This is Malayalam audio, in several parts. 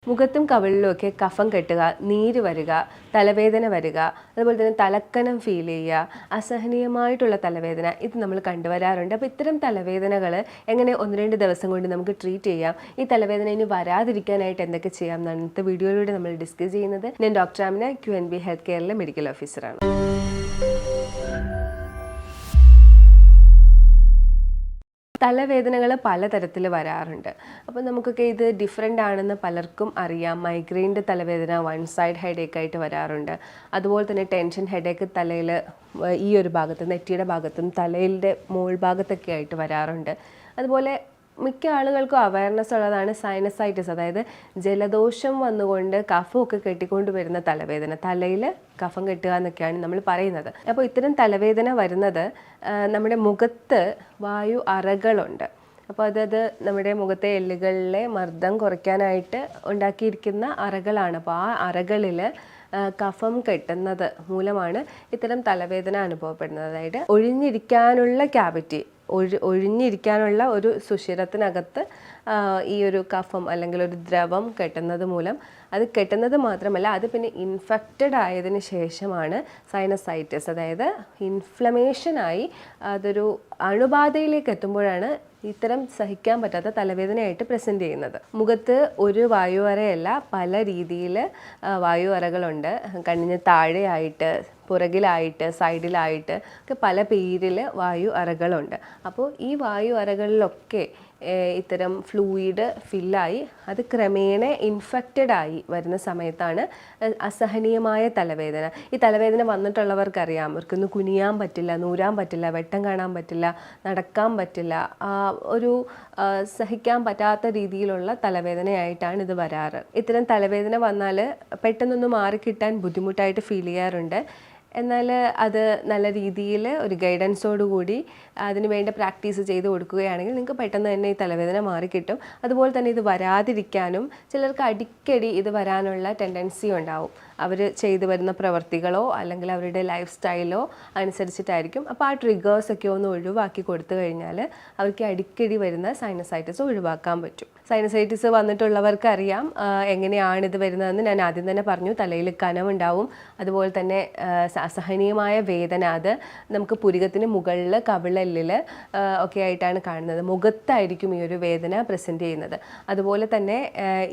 മുഖത്തും കവിളിലും ഒക്കെ കഫം കെട്ടുക, നീര് വരിക, തലവേദന വരിക, അതുപോലെ തന്നെ തലക്കനം ഫീൽ ചെയ്യുക, അസഹനീയമായിട്ടുള്ള തലവേദന, ഇത് നമ്മൾ കണ്ടുവരാറുണ്ട്. അപ്പോൾ ഇത്തരം തലവേദനകൾ എങ്ങനെ 1-2 ദിവസം കൊണ്ട് നമുക്ക് ട്രീറ്റ് ചെയ്യാം, ഈ തലവേദന ഇനി വരാതിരിക്കാനായിട്ട് എന്തൊക്കെ ചെയ്യാം എന്നാണ് ഇന്നത്തെ വീഡിയോയിലൂടെ നമ്മൾ ഡിസ്കസ് ചെയ്യുന്നത്. ഞാൻ ഡോക്ടർ ആമിന, QNB ഹെൽത്ത് കെയറിലെ മെഡിക്കൽ ഓഫീസറാണ്. തലവേദനകൾ പലതരത്തിൽ വരാറുണ്ട്. അപ്പോൾ നമുക്കൊക്കെ ഇത് ഡിഫറെൻ്റ് ആണെന്ന് പലർക്കും അറിയാം. മൈഗ്രെയിൻ്റെ തലവേദന വൺ സൈഡ് ഹെഡേക്ക് ആയിട്ട് വരാറുണ്ട്. അതുപോലെ തന്നെ ടെൻഷൻ ഹെഡേക്ക് തലയിൽ ഈ ഒരു ഭാഗത്ത് നെറ്റിയുടെ ഭാഗത്തും തലയിലെ മോൾ ഭാഗത്തൊക്കെ ആയിട്ട് വരാറുണ്ട്. അതുപോലെ മിക്ക ആളുകൾക്കും അവയർനെസ് ഉള്ളതാണ് സൈനസൈറ്റിസ്, അതായത് ജലദോഷം വന്നുകൊണ്ട് കഫമൊക്കെ കെട്ടിക്കൊണ്ട് വരുന്ന തലവേദന, തലയിൽ കഫം കെട്ടുക എന്നൊക്കെയാണ് നമ്മൾ പറയുന്നത്. അപ്പോൾ ഇത്തരം തലവേദന വരുന്നത് നമ്മുടെ മുഖത്ത് വായു അറകളുണ്ട്. അപ്പോൾ അതത് നമ്മുടെ മുഖത്തെ എല്ലുകളിലെ മർദ്ദം കുറയ്ക്കാനായിട്ട് ഉണ്ടാക്കിയിരിക്കുന്ന അറകളാണ്. അപ്പോൾ ആ അറകളിൽ കഫം കെട്ടുന്നത് മൂലമാണ് ഇത്തരം തലവേദന അനുഭവപ്പെടുന്നത്. അതായത് ഒഴിഞ്ഞിരിക്കാനുള്ള ക്യാവിറ്റി, ഒഴിഞ്ഞിരിക്കാനുള്ള ഒരു സുഷിരത്തിനകത്ത് ഈ ഒരു കഫം അല്ലെങ്കിൽ ഒരു ദ്രവം കെട്ടുന്നത് മൂലം, അത് കെട്ടുന്നത് മാത്രമല്ല അത് പിന്നെ ഇൻഫെക്റ്റഡ് ആയതിന് ശേഷമാണ് സൈനസൈറ്റിസ്, അതായത് ഇൻഫ്ലമേഷനായി അതൊരു അണുബാധയിലേക്ക് എത്തുമ്പോഴാണ് ഇത്തരം സഹിക്കാൻ പറ്റാത്ത തലവേദനയായിട്ട് പ്രസൻറ്റ് ചെയ്യുന്നത്. മുഖത്ത് ഒരു വായു അറയല്ല, പല രീതിയിൽ വായു അറകളുണ്ട്. കണ്ണിന് താഴെയായിട്ട്, പുറകിലായിട്ട്, സൈഡിലായിട്ട് ഒക്കെ പല പേരിൽ വായു അറകളുണ്ട്. അപ്പോൾ ഈ വായു അറകളിലൊക്കെ ഇത്തരം ഫ്ലൂയിഡ് ഫില്ലായി അത് ക്രമേണ ഇൻഫെക്റ്റഡായി വരുന്ന സമയത്താണ് അസഹനീയമായ തലവേദന. ഈ തലവേദന വന്നിട്ടുള്ളവർക്കറിയാം, അവർക്കൊന്ന് കുനിയാൻ പറ്റില്ല, നൂരാൻ പറ്റില്ല, വെട്ടം കാണാൻ പറ്റില്ല, നടക്കാൻ പറ്റില്ല, ഒരു സഹിക്കാൻ പറ്റാത്ത രീതിയിലുള്ള തലവേദനയായിട്ടാണ് ഇത് വരാറ്. ഇത്തരം തലവേദന വന്നാൽ പെട്ടെന്നൊന്ന് മാറിക്കിട്ടാൻ ബുദ്ധിമുട്ടായിട്ട് ഫീൽ ചെയ്യാറുണ്ട്. എന്നാൽ അത് നല്ല രീതിയിൽ ഒരു ഗൈഡൻസോടുകൂടി അതിന് വേണ്ട പ്രാക്ടീസ് ചെയ്ത് കൊടുക്കുകയാണെങ്കിൽ നിങ്ങൾക്ക് പെട്ടെന്ന് തന്നെ ഈ തലവേദന മാറിക്കിട്ടും. അതുപോലെ തന്നെ ഇത് വരാതിരിക്കാനും ചിലർക്ക് അടിക്കടി ഇത് വരാനുള്ള ടെൻഡൻസി ഉണ്ടാവും. അവർ ചെയ്തു വരുന്ന പ്രവർത്തികളോ അല്ലെങ്കിൽ അവരുടെ ലൈഫ് സ്റ്റൈലോ അനുസരിച്ചിട്ടായിരിക്കും. അപ്പോൾ ആ ട്രിഗേഴ്സൊക്കെ ഒന്ന് ഒഴിവാക്കി കൊടുത്തു കഴിഞ്ഞാൽ അവർക്ക് അടിക്കടി വരുന്ന സൈനസൈറ്റിസ് ഒഴിവാക്കാൻ പറ്റും. സൈനസൈറ്റിസ് വന്നിട്ടുള്ളവർക്ക് അറിയാം എങ്ങനെയാണിത് വരുന്നതെന്ന്. ഞാൻ ആദ്യം തന്നെ പറഞ്ഞു, തലയിൽ കനമുണ്ടാവും, അതുപോലെ തന്നെ അസഹനീയമായ വേദന, അത് നമുക്ക് പുരികത്തിന് മുകളിൽ കവിളെല്ലിൽ ഒക്കെ ആയിട്ടാണ് കാണുന്നത്. മുഖത്തായിരിക്കും ഈ ഒരു വേദന പ്രസൻറ്റ് ചെയ്യുന്നത്. അതുപോലെ തന്നെ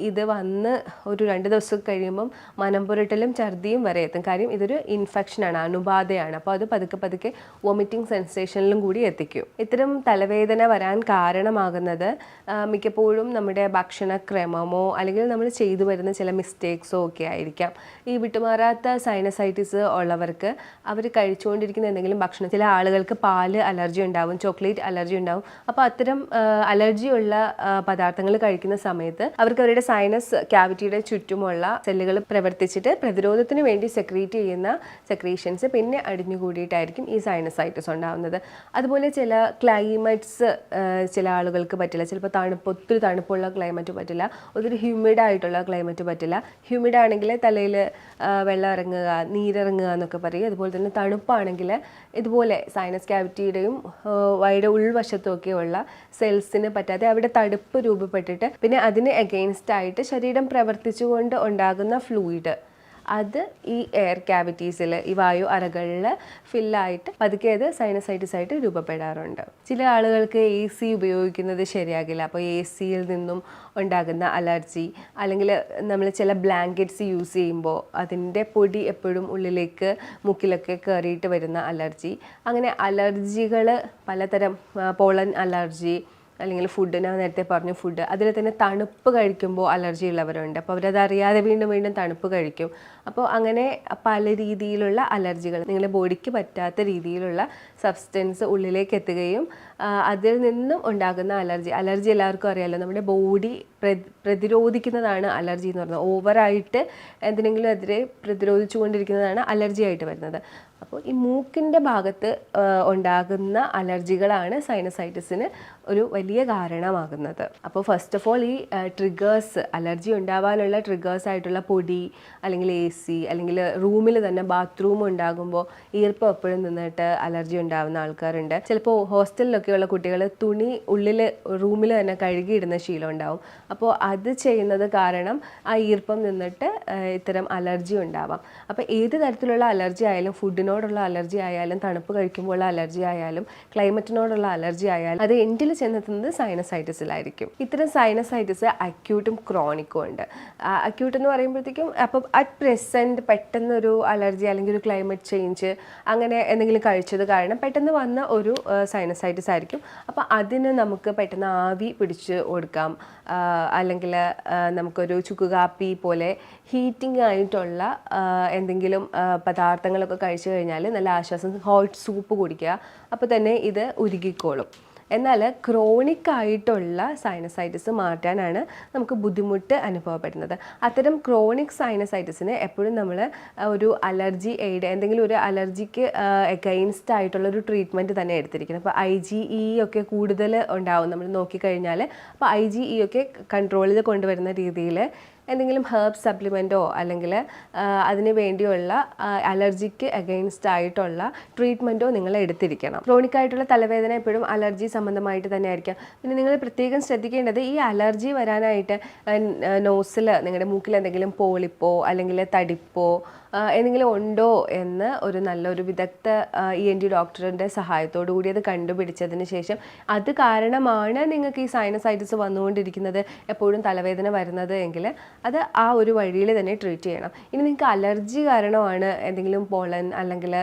ഇത് വന്ന് ഒരു 2 ദിവസം കഴിയുമ്പം മനംപുരട്ടലും ഛർദിയും വരെ എത്തും. കാര്യം ഇതൊരു ഇൻഫെക്ഷനാണ്, അണുബാധയാണ്. അപ്പോൾ അത് പതുക്കെ പതുക്കെ വോമിറ്റിംഗ് സെൻസേഷനിലും കൂടി എത്തിക്കും. ഇത്തരം തലവേദന വരാൻ കാരണമാകുന്നത് മിക്കപ്പോഴും നമ്മുടെ ഭക്ഷണക്രമമോ അല്ലെങ്കിൽ നമ്മൾ ചെയ്തു വരുന്ന ചില മിസ്റ്റേക്സോ ഒക്കെ ആയിരിക്കാം. ഈ വിട്ടുമാറാത്ത സൈനസൈറ്റിസ് ഉള്ളവർക്ക് അവർ കഴിച്ചുകൊണ്ടിരിക്കുന്ന എന്തെങ്കിലും ഭക്ഷണം, ചില ആളുകൾക്ക് പാല് അലർജി ഉണ്ടാവും, ചോക്ലേറ്റ് അലർജി ഉണ്ടാവും. അപ്പോൾ അത്തരം അലർജിയുള്ള പദാർത്ഥങ്ങൾ കഴിക്കുന്ന സമയത്ത് അവർക്ക് അവരുടെ സൈനസ് ക്യാവിറ്റിയുടെ ചുറ്റുമുള്ള സെല്ലുകൾ പ്രവർത്തിച്ചിട്ട് പ്രതിരോധത്തിന് വേണ്ടി സെക്രീറ്റ് ചെയ്യുന്ന സെക്രീഷൻസ് പിന്നെ അടിഞ്ഞുകൂടിയിട്ടായിരിക്കും ഈ സൈനസൈറ്റിസ് ഉണ്ടാകുന്നത്. അതുപോലെ ചില ക്ലൈമറ്റ്സ് ചില ആളുകൾക്ക് പറ്റില്ല. ചിലപ്പോൾ ഒത്തിരി തണുപ്പുള്ള ക്ലൈമറ്റ് പറ്റില്ല, ഒത്തിരി ഹ്യൂമിഡ് ആയിട്ടുള്ള ക്ലൈമറ്റ് പറ്റില്ല. ഹ്യൂമിഡ് ആണെങ്കിൽ തലയിൽ വെള്ളം ഇറങ്ങുക, നീരിറങ്ങുക എന്നൊക്കെ പറയും. അതുപോലെ തന്നെ തണുപ്പാണെങ്കിൽ ഇതുപോലെ സൈനസ് ക്യാവിറ്റിയുടെയും വയുടെ ഉൾവശത്തുമൊക്കെയുള്ള സെൽസിന് പറ്റാതെ അവിടെ തടുപ്പ് രൂപപ്പെട്ടിട്ട് പിന്നെ അതിന് എഗെയിൻസ്റ്റ് ആയിട്ട് ശരീരം പ്രവർത്തിച്ചുകൊണ്ട് ഉണ്ടാകുന്ന ഫ്ലൂയിഡ്, അത് ഈ എയർ ക്യാവിറ്റീസിൽ, ഈ വായു അറകളിൽ ഫില്ലായിട്ട് പതുക്കെ അത് സൈനസൈറ്റിസ് ആയിട്ട് രൂപപ്പെടാറുണ്ട്. ചില ആളുകൾക്ക് AC ഉപയോഗിക്കുന്നത് ശരിയാകില്ല. അപ്പോൾ AC-യിൽ നിന്നും ഉണ്ടാകുന്ന അലർജി, അല്ലെങ്കിൽ നമ്മൾ ചില ബ്ലാങ്കറ്റ്സ് യൂസ് ചെയ്യുമ്പോൾ അതിൻ്റെ പൊടി എപ്പോഴും ഉള്ളിലേക്ക് മൂക്കിലൊക്കെ കയറിയിട്ട് വരുന്ന അലർജി, അങ്ങനെ അലർജികൾ പലതരം, പോളൻ അലർജി, അല്ലെങ്കിൽ ഫുഡ്, ഞാൻ നേരത്തെ പറഞ്ഞു ഫുഡ്, അതിൽ തന്നെ തണുപ്പ് കഴിക്കുമ്പോൾ അലർജി ഉള്ളവരുണ്ട്. അപ്പോൾ അവരത് അറിയാതെ വീണ്ടും വീണ്ടും തണുപ്പ് കഴിക്കും. അപ്പോൾ അങ്ങനെ പല രീതിയിലുള്ള അലർജികൾ, നിങ്ങളുടെ ബോഡിക്ക് പറ്റാത്ത രീതിയിലുള്ള സബ്സ്റ്റൻസ് ഉള്ളിലേക്ക് എത്തുകയും അതിൽ നിന്നും ഉണ്ടാകുന്ന അലർജി എല്ലാവർക്കും അറിയാമല്ലോ, നമ്മുടെ ബോഡി പ്രതിരോധിക്കുന്നതാണ് അലർജി എന്ന് പറയുന്നത്. ഓവറായിട്ട് എന്തിനെങ്കിലും എതിരെ പ്രതിരോധിച്ചു കൊണ്ടിരിക്കുന്നതാണ് അലർജി ആയിട്ട് വരുന്നത്. അപ്പോൾ ഈ മൂക്കിൻ്റെ ഭാഗത്ത് ഉണ്ടാകുന്ന അലർജികളാണ് സൈനസൈറ്റിസിന് ഒരു വലിയ കാരണമാകുന്നത്. അപ്പോൾ ഫസ്റ്റ് ഓഫ് ഓൾ ഈ ട്രിഗേഴ്സ്, അലർജി ഉണ്ടാവാനുള്ള ട്രിഗേഴ്സ് ആയിട്ടുള്ള പൊടി, അല്ലെങ്കിൽ AC, അല്ലെങ്കിൽ റൂമിൽ തന്നെ ബാത്റൂം ഉണ്ടാകുമ്പോൾ ഈർപ്പം എപ്പോഴും നിന്നിട്ട് അലർജി ഉണ്ടാകുന്ന ആൾക്കാരുണ്ട്. ചിലപ്പോൾ ഹോസ്റ്റലിലൊക്കെ ഒക്കെയുള്ള കുട്ടികൾ തുണി ഉള്ളിൽ റൂമിൽ തന്നെ കഴുകിയിടുന്ന ശീലം ഉണ്ടാവും. അപ്പോൾ അത് ചെയ്യുന്നത് കാരണം ആ ഈർപ്പം നിന്നിട്ട് ഇത്തരം അലർജി ഉണ്ടാവാം. അപ്പോൾ ഏത് തരത്തിലുള്ള അലർജി ആയാലും, ഫുഡിനോടുള്ള അലർജി ആയാലും, തണുപ്പ് കഴിക്കുമ്പോഴുള്ള അലർജി ആയാലും, ക്ലൈമറ്റിനോടുള്ള അലർജി ആയാലും അത് എൻഡിൽ ചെന്നെത്തുന്നത് സൈനസൈറ്റിസിലായിരിക്കും. ഇത്തരം സൈനസൈറ്റിസ് അക്യൂട്ടും ക്രോണിക്കും ഉണ്ട്. അക്യൂട്ട് എന്ന് പറയുമ്പോഴത്തേക്കും അപ്പം അറ്റ് പ്രസൻറ്റ് പെട്ടെന്നൊരു അലർജി അല്ലെങ്കിൽ ഒരു ക്ലൈമറ്റ് ചേഞ്ച് അങ്ങനെ എന്തെങ്കിലും കഴിച്ചത് കാരണം പെട്ടെന്ന് വന്ന ഒരു സൈനസൈറ്റിസ് ആയിരിക്കും. അപ്പോൾ അതിന് നമുക്ക് പെട്ടെന്ന് ആവി പിടിച്ച് കൊടുക്കാം, അല്ലെങ്കിൽ നമുക്കൊരു ചുക്ക് കാപ്പി പോലെ ഹീറ്റിംഗ് ആയിട്ടുള്ള എന്തെങ്കിലും പദാർത്ഥങ്ങളൊക്കെ കഴിച്ചു കഴിഞ്ഞാൽ നല്ല ആശ്വാസം. ഹോട്ട് സൂപ്പ് കുടിക്കുക, അപ്പോൾ തന്നെ ഇത് ഉരുകിക്കോളും. എന്നാൽ ക്രോണിക് ആയിട്ടുള്ള സൈനസൈറ്റിസ് മാറ്റാനാണ് നമുക്ക് ബുദ്ധിമുട്ട് അനുഭവപ്പെടുന്നത്. അത്തരം ക്രോണിക് സൈനസൈറ്റിസിന് എപ്പോഴും നമ്മൾ ഒരു അലർജി എയ്ഡ്, എന്തെങ്കിലും ഒരു അലർജിക്ക് എഗെയിൻസ്റ്റ് ആയിട്ടുള്ള ഒരു ട്രീറ്റ്മെൻറ്റ് തന്നെ എടുത്തിരിക്കണം. അപ്പോൾ IgE ഒക്കെ കൂടുതൽ ഉണ്ടാവും നമ്മൾ നോക്കിക്കഴിഞ്ഞാൽ. അപ്പോൾ IgE ഒക്കെ കൺട്രോൾ ചെയ്ത് കൊണ്ടുവരുന്ന രീതിയിൽ എന്തെങ്കിലും ഹെർബ് സപ്ലിമെൻറ്റോ അല്ലെങ്കിൽ അതിന് വേണ്ടിയുള്ള അലർജിക്ക് അഗെയിൻസ്റ്റ് ആയിട്ടുള്ള ട്രീറ്റ്മെൻറ്റോ നിങ്ങൾ എടുത്തിരിക്കണം. ക്രോണിക് ആയിട്ടുള്ള തലവേദന എപ്പോഴും അലർജി സംബന്ധമായിട്ട് തന്നെ ആയിരിക്കാം. പിന്നെ നിങ്ങൾ പ്രത്യേകം ശ്രദ്ധിക്കേണ്ടത് ഈ അലർജി വരാനായിട്ട് നോസിൽ, നിങ്ങളുടെ മൂക്കിൽ എന്തെങ്കിലും പോളിപ്പോ അല്ലെങ്കിൽ തടിപ്പോ എന്തെങ്കിലും ഉണ്ടോ എന്ന് ഒരു നല്ലൊരു വിദഗ്ധ ENT ഡോക്ടറിൻ്റെ സഹായത്തോടു കൂടി അത് കണ്ടുപിടിച്ചതിന് ശേഷം അത് കാരണമാണ് നിങ്ങൾക്ക് ഈ സൈനസൈറ്റിസ് വന്നുകൊണ്ടിരിക്കുന്നത്, എപ്പോഴും തലവേദന വരുന്നത് എങ്കിൽ അത് ആ ഒരു വഴിയിൽ തന്നെ ട്രീറ്റ് ചെയ്യണം. ഇനി നിങ്ങൾക്ക് അലർജി കാരണമാണ് എന്തെങ്കിലും പോളൻ അല്ലെങ്കിൽ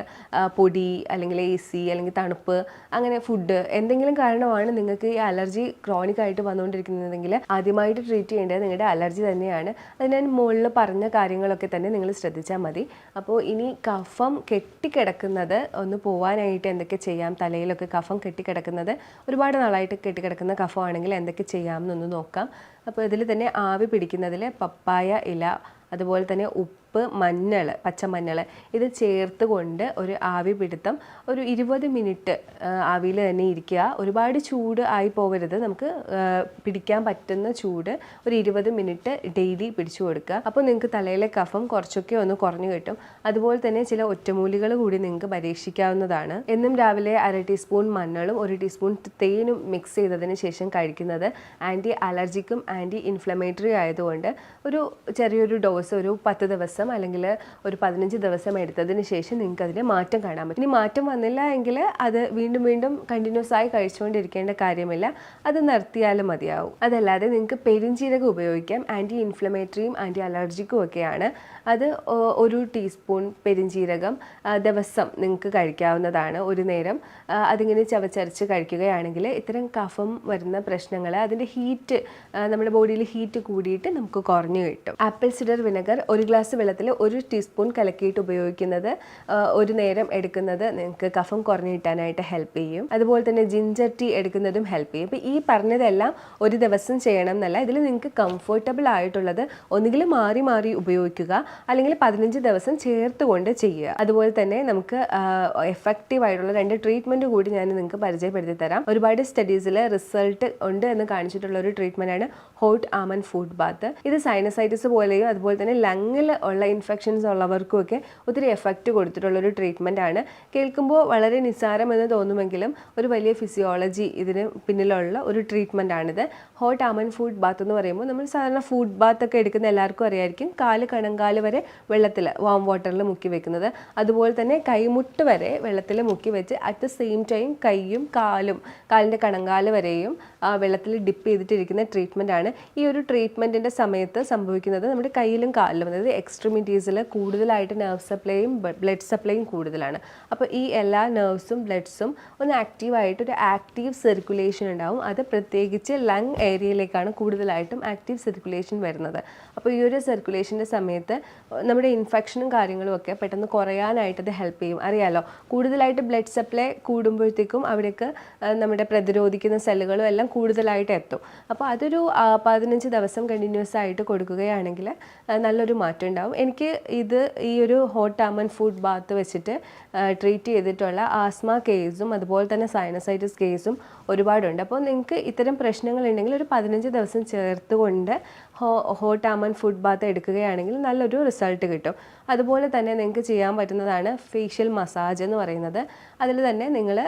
പൊടി അല്ലെങ്കിൽ AC അല്ലെങ്കിൽ തണുപ്പ് അങ്ങനെ ഫുഡ് എന്തെങ്കിലും കാരണമാണ് നിങ്ങൾക്ക് ഈ അലർജി ക്രോണിക് ആയിട്ട് വന്നുകൊണ്ടിരിക്കുന്നതെങ്കിൽ ആദ്യമായിട്ട് ട്രീറ്റ് ചെയ്യേണ്ടത് നിങ്ങളുടെ അലർജി തന്നെയാണ്. അത് ഞാൻ മുകളിൽ പറഞ്ഞ കാര്യങ്ങളൊക്കെ തന്നെ നിങ്ങൾ ശ്രദ്ധിച്ചാൽ മതി. അപ്പോൾ ഇനി കഫം കെട്ടിക്കിടക്കുന്നത് ഒന്ന് പോവാനായിട്ട് എന്തൊക്കെ ചെയ്യാം, തലയിലൊക്കെ കഫം കെട്ടിക്കിടക്കുന്നത് ഒരുപാട് നാളായിട്ട് കെട്ടിക്കിടക്കുന്ന കഫമാണെങ്കിൽ എന്തൊക്കെ ചെയ്യാമെന്നൊന്ന് നോക്കാം. അപ്പോൾ ഇതിൽ തന്നെ ആവി പിടിക്കുന്നതിൽ പപ്പായ ഇല, അതുപോലെ തന്നെ ഉപ്പ്, മഞ്ഞൾ, പച്ചമഞ്ഞൾ ഇത് ചേർത്ത് കൊണ്ട് ഒരു ആവി പിടുത്തം ഒരു 20 മിനിറ്റ് ആവിയിൽ തന്നെ ഇരിക്കുക. ഒരുപാട് ചൂട് ആയി പോകരുത്, നമുക്ക് പിടിക്കാൻ പറ്റുന്ന ചൂട് ഒരു 20 മിനിറ്റ് ഡെയിലി പിടിച്ചു കൊടുക്കുക. അപ്പോൾ നിങ്ങൾക്ക് തലയിലെ കഫം കുറച്ചൊക്കെ ഒന്ന് കുറഞ്ഞു കിട്ടും. അതുപോലെ തന്നെ ചില ഒറ്റമൂലികൾ കൂടി നിങ്ങൾക്ക് പരീക്ഷിക്കാവുന്നതാണ്. എന്നും രാവിലെ 1/2 ടീസ്പൂൺ മഞ്ഞളും 1 ടീസ്പൂൺ തേനും മിക്സ് ചെയ്തതിന് ശേഷം കഴിക്കുന്നത് ആൻറ്റി അലർജിക്കും ആൻറ്റി ഇൻഫ്ലമേറ്ററി ആയതുകൊണ്ട് ഒരു ചെറിയൊരു ഡോസ് ഒരു 10 ദിവസം അല്ലെങ്കിൽ ഒരു 15 ദിവസം എടുത്തതിന് ശേഷം നിങ്ങൾക്ക് അതിന് മാറ്റം കാണാൻ പറ്റും. ഇനി മാറ്റം വന്നില്ല എങ്കിൽ അത് വീണ്ടും വീണ്ടും കണ്ടിന്യൂസ് ആയി കഴിച്ചുകൊണ്ടിരിക്കേണ്ട കാര്യമില്ല, അത് നിർത്തിയാലും മതിയാവും. അതല്ലാതെ നിങ്ങൾക്ക് പെരിഞ്ജീരകം ഉപയോഗിക്കാം. ആൻറ്റി ഇൻഫ്ലമേറ്ററിയും ആൻറ്റി അലർജിക്കും ഒക്കെയാണ്. അത് 1 ടീസ്പൂൺ പെരിഞ്ജീരകം ദിവസം നിങ്ങൾക്ക് കഴിക്കാവുന്നതാണ്. ഒരു നേരം അതിങ്ങനെ ചവച്ചരച്ച് കഴിക്കുകയാണെങ്കിൽ ഇത്തരം കഫം വരുന്ന പ്രശ്നങ്ങൾ, അതിൻ്റെ ഹീറ്റ്, നമ്മുടെ ബോഡിയിൽ ഹീറ്റ് കൂടിയിട്ട് നമുക്ക് കുറഞ്ഞു കിട്ടും. ആപ്പിൾ സിഡർ വിനെഗർ 1 ഗ്ലാസ് വെള്ളത്തിൽ 1 ടീസ്പൂൺ കലക്കിയിട്ട് ഉപയോഗിക്കുന്നത് ഒരു നേരം എടുക്കുന്നത് നിങ്ങൾക്ക് കഫം കുറഞ്ഞു കിട്ടാനായിട്ട് ഹെൽപ്പ് ചെയ്യും. അതുപോലെ തന്നെ ജിഞ്ചർ ടീ എടുക്കുന്നതും ഹെൽപ്പ് ചെയ്യും. അപ്പോൾ ഈ പറഞ്ഞതെല്ലാം ഒരു ദിവസം ചെയ്യണം എന്നല്ല, ഇതിൽ നിങ്ങൾക്ക് കംഫർട്ടബിൾ ആയിട്ടുള്ളത് ഒന്നുകിൽ മാറി മാറി ഉപയോഗിക്കുക അല്ലെങ്കിൽ 15 ദിവസം ചേർത്തുകൊണ്ട് ചെയ്യുക. അതുപോലെ തന്നെ നമുക്ക് എഫക്റ്റീവ് ആയിട്ടുള്ള 2 ട്രീറ്റ്മെൻറ്റ് കൂടി ഞാൻ നിങ്ങൾക്ക് പരിചയപ്പെടുത്തി തരാം. ഒരുപാട് സ്റ്റഡീസിൽ റിസൾട്ട് ഉണ്ട് എന്ന് കാണിച്ചിട്ടുള്ള ഒരു ട്രീറ്റ്മെൻറ്റാണ് ഹോട്ട് ആമൻഡ് ഫുഡ് ബാത്ത്. ഇത് സൈനസൈറ്റിസ് പോലെയും അതുപോലെ തന്നെ ലങ്ങിൽ ഉള്ള ഇൻഫെക്ഷൻസ് ഉള്ളവർക്കും ഒക്കെ ഒത്തിരി എഫക്റ്റ് കൊടുത്തിട്ടുള്ളൊരു ട്രീറ്റ്മെൻ്റ് ആണ്. കേൾക്കുമ്പോൾ വളരെ നിസ്സാരമെന്ന് തോന്നുമെങ്കിലും ഒരു വലിയ ഫിസിയോളജി ഇതിന് പിന്നിലുള്ള ഒരു ട്രീറ്റ്മെൻ്റ് ആണിത്. ഹോട്ട് ആമൻഡ് ഫുഡ് ബാത്ത് എന്ന് പറയുമ്പോൾ നമ്മൾ സാധാരണ ഫുഡ് ബാത്ത് ഒക്കെ എടുക്കുന്ന എല്ലാവർക്കും അറിയായിരിക്കും, കണങ്കാല് വരെ വെള്ളത്തിൽ വാം വാട്ടറിൽ മുക്കി വെക്കുന്നത്. അതുപോലെ തന്നെ കൈമുട്ട് വരെ വെള്ളത്തിൽ മുക്കി വെച്ച് അറ്റ് ദ സെയിം ടൈം കൈയും കാലിൻ്റെ കണങ്കാല് വരെയും വെള്ളത്തിൽ ഡിപ്പ് ചെയ്തിട്ടിരിക്കുന്ന ട്രീറ്റ്മെൻ്റ് ആണ്. ഈ ഒരു ട്രീറ്റ്മെൻറ്റിൻ്റെ സമയത്ത് സംഭവിക്കുന്നത് നമ്മുടെ കയ്യിലും കാലിലും, അതായത് എക്സ്ട്രിമിറ്റീസിൽ കൂടുതലായിട്ട് നെർവ് സപ്ലൈയും ബ്ലഡ് സപ്ലൈയും കൂടുതലാണ്. അപ്പോൾ ഈ എല്ലാ നെർവ്സും ബ്ലഡ്സും ഒന്ന് ആക്റ്റീവായിട്ട് ഒരു ആക്റ്റീവ് സർക്കുലേഷൻ ഉണ്ടാവും. അത് പ്രത്യേകിച്ച് ലങ് ഏരിയയിലേക്കാണ് കൂടുതലായിട്ടും ആക്റ്റീവ് സർക്കുലേഷൻ വരുന്നത്. അപ്പോൾ ഈ ഒരു സർക്കുലേഷൻ്റെ സമയത്ത് നമ്മുടെ ഇൻഫെക്ഷനും കാര്യങ്ങളും ഒക്കെ പെട്ടെന്ന് കുറയാനായിട്ട് അത് ഹെൽപ്പ് ചെയ്യും. അറിയാലോ, കൂടുതലായിട്ട് ബ്ലഡ് സപ്ലൈ കൂടുമ്പോഴത്തേക്കും അവിടേക്ക് നമ്മുടെ പ്രതിരോധിക്കുന്ന സെല്ലുകളും എല്ലാം കൂടുതലായിട്ട് എത്തും. അപ്പോൾ അതൊരു 15 ദിവസം കണ്ടിന്യൂസ് ആയിട്ട് കൊടുക്കുകയാണെങ്കിൽ നല്ലൊരു മാറ്റം ഉണ്ടാവും. എനിക്ക് ഈ ഒരു ഹോട്ട് ആൽമണ്ട് ഫുഡ് ബാത്ത് വെച്ചിട്ട് ട്രീറ്റ് ചെയ്തിട്ടുള്ള ആസ്മ കേസും അതുപോലെ തന്നെ സൈനസൈറ്റിസ് കേസും ഒരുപാടുണ്ട്. അപ്പോൾ നിങ്ങൾക്ക് ഇത്തരം പ്രശ്നങ്ങളുണ്ടെങ്കിൽ ഒരു 15 ദിവസം ചേർത്തുകൊണ്ട് ഹോട്ട് ആൽമണ്ട് ഫുഡ് ബാത്ത് എടുക്കുകയാണെങ്കിൽ നല്ലൊരു റിസൾട്ട് കിട്ടും. അതുപോലെ തന്നെ നിങ്ങൾക്ക് ചെയ്യാൻ പറ്റുന്നതാണ് ഫേഷ്യൽ മസാജ് എന്ന് പറയുന്നത്. അതിൽ തന്നെ നിങ്ങൾ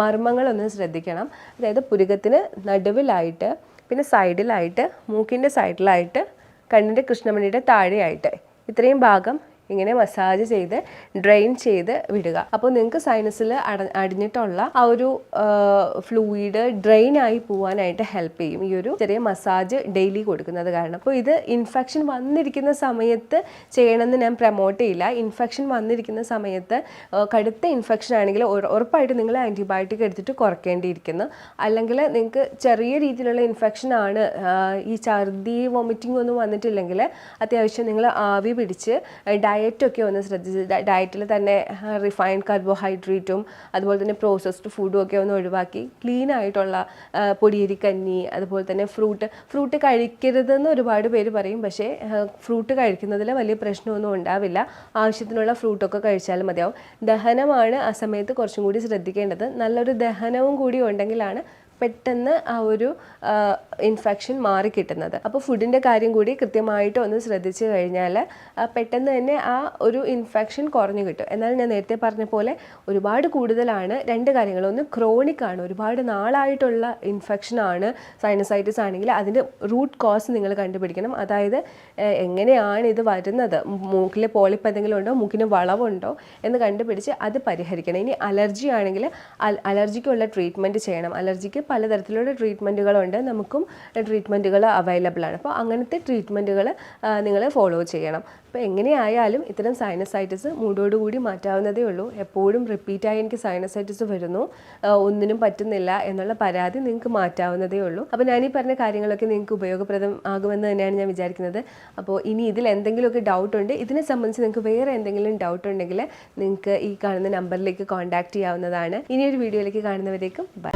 മർമ്മങ്ങളൊന്ന് ശ്രദ്ധിക്കണം. അതായത് പുരുകത്തിന് നടുവിലായിട്ട്, പിന്നെ സൈഡിലായിട്ട്, മൂക്കിൻ്റെ സൈഡിലായിട്ട്, കണ്ണിൻ്റെ കൃഷ്ണമണിയുടെ താഴെയായിട്ട് ഇത്രയും ഭാഗം ഇങ്ങനെ മസാജ് ചെയ്ത് ഡ്രെയിൻ ചെയ്ത് വിടുക. അപ്പോൾ നിങ്ങൾക്ക് സൈനസിൽ അടിഞ്ഞിട്ടുള്ള ആ ഒരു ഫ്ലൂയിഡ് ഡ്രെയിൻ ആയി പോകാനായിട്ട് ഹെൽപ്പ് ചെയ്യും ഈ ഒരു ചെറിയ മസാജ് ഡെയിലി കൊടുക്കുന്നത് കാരണം. അപ്പോൾ ഇത് ഇൻഫെക്ഷൻ വന്നിരിക്കുന്ന സമയത്ത് ചെയ്യണമെന്ന് ഞാൻ പ്രൊമോട്ട് ചെയ്യില്ല. ഇൻഫെക്ഷൻ വന്നിരിക്കുന്ന സമയത്ത് കടുത്ത ഇൻഫെക്ഷൻ ആണെങ്കിൽ ഉറപ്പായിട്ട് നിങ്ങൾ ആൻറ്റിബയോട്ടിക് എടുത്തിട്ട് കുറയ്ക്കേണ്ടിയിരിക്കുന്നു. അല്ലെങ്കിൽ നിങ്ങൾക്ക് ചെറിയ രീതിയിലുള്ള ഇൻഫെക്ഷൻ ആണ്, ഈ ഛർദി വൊമിറ്റിംഗ് ഒന്നും വന്നിട്ടില്ലെങ്കിൽ അത്യാവശ്യം നിങ്ങൾ ആവി പിടിച്ച് ഡയറ്റൊക്കെ ഒന്ന് ശ്രദ്ധിച്ച്, ഡയറ്റിൽ തന്നെ റിഫൈൻഡ് കാർബോഹൈഡ്രേറ്റും അതുപോലെ തന്നെ പ്രോസസ്ഡ് ഫുഡും ഒക്കെ ഒന്ന് ഒഴിവാക്കി ക്ലീൻ ആയിട്ടുള്ള പൊടിയരിക്കഞ്ഞി, അതുപോലെ തന്നെ ഫ്രൂട്ട് കഴിക്കരുതെന്ന് ഒരുപാട് പേര് പറയും. പക്ഷേ ഫ്രൂട്ട് കഴിക്കുന്നതിൽ വലിയ പ്രശ്നമൊന്നും ഉണ്ടാവില്ല. ആവശ്യത്തിനുള്ള ഫ്രൂട്ടൊക്കെ കഴിച്ചാലും മതിയാവും. ദഹനമാണ് ആ സമയത്ത് കുറച്ചും കൂടി ശ്രദ്ധിക്കേണ്ടത്. നല്ലൊരു ദഹനവും കൂടി ഉണ്ടെങ്കിലാണ് പെട്ടെന്ന് ആ ഒരു ഇൻഫെക്ഷൻ മാറിക്കിട്ടുന്നത്. അപ്പോൾ ഫുഡിൻ്റെ കാര്യം കൂടി കൃത്യമായിട്ട് ഒന്ന് ശ്രദ്ധിച്ചു കഴിഞ്ഞാൽ പെട്ടെന്ന് തന്നെ ആ ഒരു ഇൻഫെക്ഷൻ കുറഞ്ഞു കിട്ടും. എന്നാൽ ഞാൻ നേരത്തെ പറഞ്ഞ പോലെ ഒരുപാട് കൂടുതലാണ്. രണ്ട് കാര്യങ്ങൾ, ഒന്ന് ക്രോണിക് ആണ്, ഒരുപാട് നാളായിട്ടുള്ള ഇൻഫെക്ഷനാണ് സൈനസൈറ്റിസ് ആണെങ്കിൽ അതിൻ്റെ റൂട്ട് കോസ് നിങ്ങൾ കണ്ടുപിടിക്കണം. അതായത് എങ്ങനെയാണ് ഇത് വരുന്നത്, മൂക്കിൽ പോളിപ്പ് എന്തെങ്കിലും ഉണ്ടോ, മൂക്കിന് വളവുണ്ടോ എന്ന് കണ്ടുപിടിച്ച് അത് പരിഹരിക്കണം. ഇനി അലർജി ആണെങ്കിൽ അലർജിക്കുള്ള ട്രീറ്റ്മെൻറ്റ് ചെയ്യണം. അലർജിക്ക് പലതരത്തിലുള്ള ട്രീറ്റ്മെൻറ്റുകളുണ്ട്, നമുക്കും ട്രീറ്റ്മെൻറ്റുകൾ അവൈലബിൾ ആണ്. അപ്പോൾ അങ്ങനത്തെ ട്രീറ്റ്മെൻറ്റുകൾ നിങ്ങൾ ഫോളോ ചെയ്യണം. അപ്പോൾ എങ്ങനെയായാലും ഇത്തരം സൈനസൈറ്റിസ് മൂടോടുകൂടി മാറ്റാവുന്നതേ ഉള്ളൂ. എപ്പോഴും റിപ്പീറ്റായി എനിക്ക് സൈനസൈറ്റിസ് വരുന്നു, ഒന്നിനും പറ്റുന്നില്ല എന്നുള്ള പരാതി നിങ്ങൾക്ക് മാറ്റാവുന്നതേ ഉള്ളൂ. അപ്പോൾ ഞാനീ പറഞ്ഞ കാര്യങ്ങളൊക്കെ നിങ്ങൾക്ക് ഉപയോഗപ്രദം ആകുമെന്ന് തന്നെയാണ് ഞാൻ വിചാരിക്കുന്നത്. അപ്പോൾ ഇനി ഇതിൽ എന്തെങ്കിലുമൊക്കെ ഡൗട്ട് ഉണ്ട്, ഇതിനെ സംബന്ധിച്ച് നിങ്ങൾക്ക് വേറെ എന്തെങ്കിലും ഡൗട്ട് ഉണ്ടെങ്കിൽ നിങ്ങൾക്ക് ഈ കാണുന്ന നമ്പറിലേക്ക് കോൺടാക്റ്റ് ചെയ്യാവുന്നതാണ്. ഇനിയൊരു വീഡിയോയിലേക്ക് കാണുന്നവരേക്കും ബൈ.